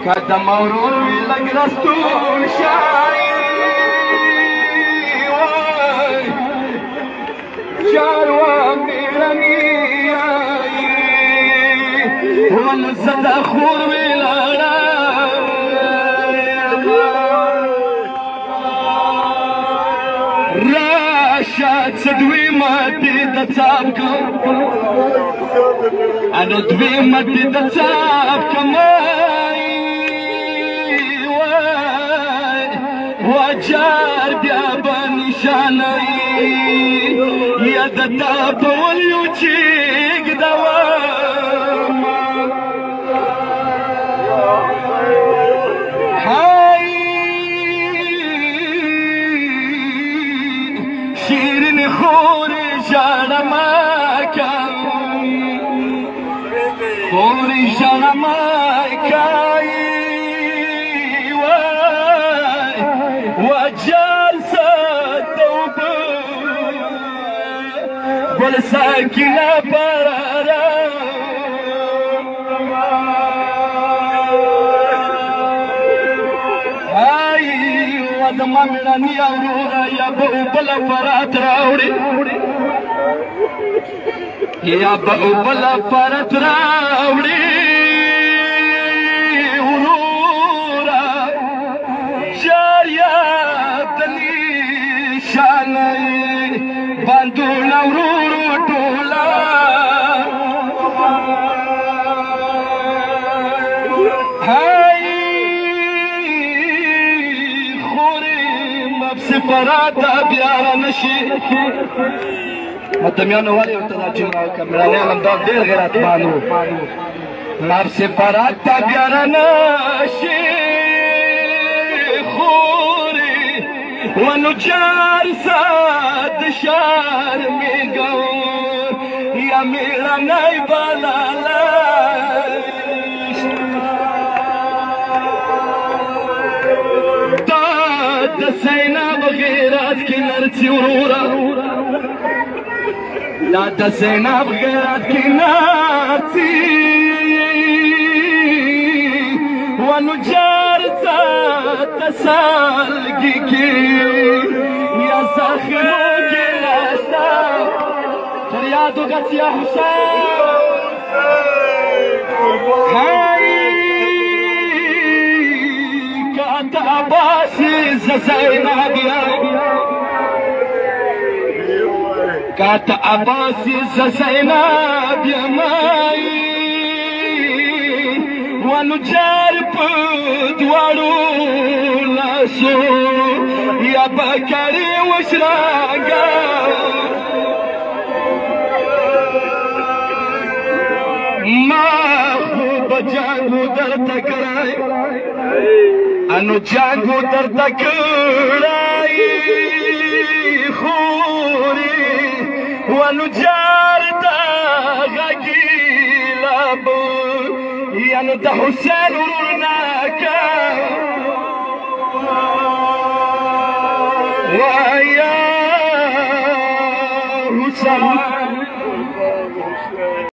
قدم ورور لك رستور شاي جاروا ميراني ونزد اخور ولا راشد سدوي مدي تتابكم انا دوي مدي تتابكم وجار بيابا نشاني يا دتاب واليوتيك دوام هاي شيرين خوري جارماكا خوري جارماكا والساكنة برارا هاي ودما مراني أورورا يا بلا فرات راوري يا بلا فرات راوري أورورا جاريا تني شاني باندولا ورورو تولا هاي خوري مبسفراتا بيارا نشي مدميانو والي وتراجم كاميراني علم داب دير غيرات مانو مبسفراتا بيارا نشي خوري ونجار ساد شار ميقو يا ميرا نايبا لالاش داد سينا بغيرات كنرتي ورورا داد سينا بغيرات كنرتي ونجار ساد تسالقيكي يا ساخر جلسة فريادو قد يا حسين هاي كانت عباسي زينب كانت عباسي زينب يا ماي ونجارب دوارو لاسو يا بكري وشراقا ما خوب جانگو در تکرائی انو جانگو در تکرائی خوری ونو جارتا غاقی لابو یعنی دا حسین ورورنا